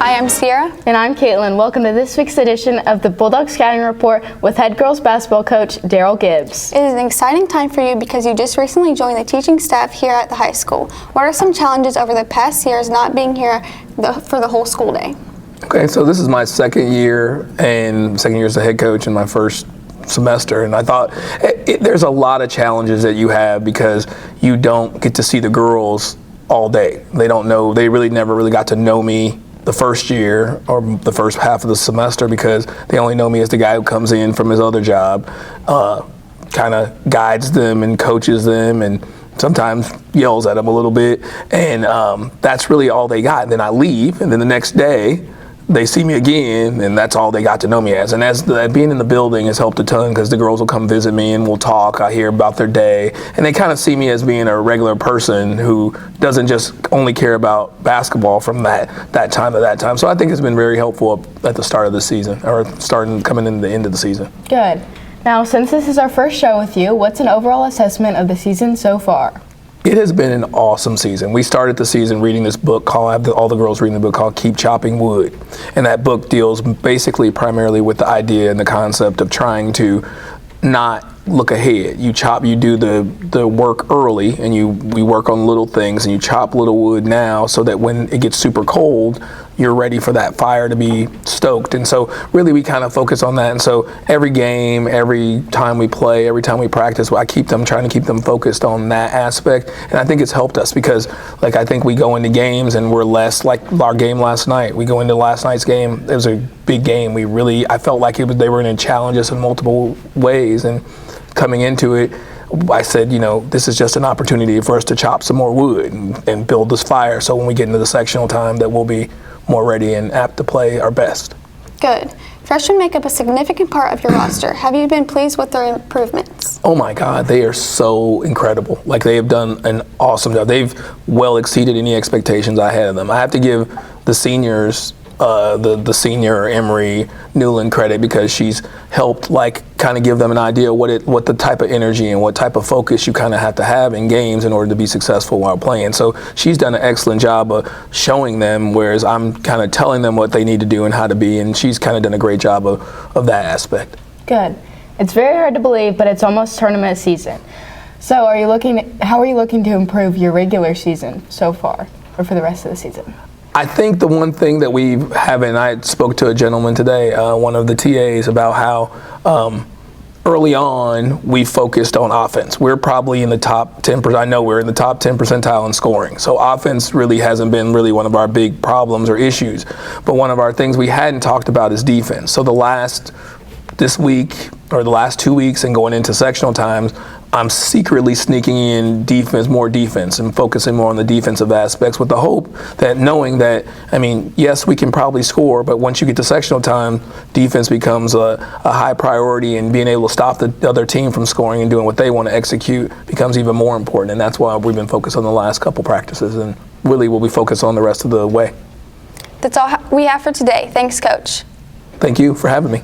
Hi, I'm Ciara. And I'm Kaitlyn. Welcome to this week's edition of the Bulldog Scouting Report with head girls basketball coach Daryl Gibbs. It is an exciting time for you because you just recently joined the teaching staff here at the high school. What are some challenges over the past years not being here for the whole school day? Okay, so this is my second year as a head coach in my first semester, and I thought there's a lot of challenges that you have because you don't get to see the girls all day. They don't know, they really never really got to know me the first year or the first half of the semester because they only know me as the guy who comes in from his other job, kind of guides them and coaches them and sometimes yells at them a little bit, and that's really all they got. And then I leave, and then the next day they see me again, and that's all they got to know me as. And being in the building has helped a ton because the girls will come visit me and we'll talk. I hear about their day, and they kind of see me as being a regular person who doesn't just only care about basketball from that time to that time. So I think it's been very helpful at the start of the season, or coming into the end of the season. Good. Now, since this is our first show with you, what's an overall assessment of the season so far? It has been an awesome season. We started the season reading this book called, all the girls reading the book called Keep Chopping Wood. And that book deals primarily with the idea and the concept of trying to not look ahead. You do the work early, and we work on little things, and you chop little wood now so that when it gets super cold, you're ready for that fire to be stoked. And so really we kind of focus on that. And so every game, every time we play, every time we practice, trying to keep them focused on that aspect. And I think it's helped us because I think we go into games and we're less like our game last night. We go into last night's game, it was a big game. I felt like they were going to challenge us in multiple ways. And coming into it, I said, this is just an opportunity for us to chop some more wood and build this fire. So when we get into the sectional time, that we'll be more ready and apt to play our best. Good. Freshmen make up a significant part of your roster. Have you been pleased with their improvements? Oh my God, they are so incredible. They have done an awesome job. They've well exceeded any expectations I had of them. I have to give the seniors, the senior Emery Newland credit because she's helped kind of give them an idea what the type of energy and what type of focus you kind of have to have in games in order to be successful while playing. So she's done an excellent job of showing them, whereas I'm kind of telling them what they need to do and how to be, and she's kind of done a great job of that aspect. Good. It's very hard to believe, but it's almost tournament season. So how are you looking to improve your regular season so far, or for the rest of the season? I think the one thing that we haven't, I spoke to a gentleman today, one of the TAs, about how early on we focused on offense. We're probably in the top 10%. I know we're in the top 10 percentile in scoring. So offense really hasn't been really one of our big problems or issues. But one of our things we hadn't talked about is defense. So this week, or the last 2 weeks and going into sectional times, I'm secretly sneaking in more defense and focusing more on the defensive aspects with the hope that knowing that, yes, we can probably score, but once you get to sectional time, defense becomes a high priority, and being able to stop the other team from scoring and doing what they want to execute becomes even more important. And that's why we've been focused on the last couple practices, and really we'll be focused on the rest of the way. That's all we have for today. Thanks, Coach. Thank you for having me.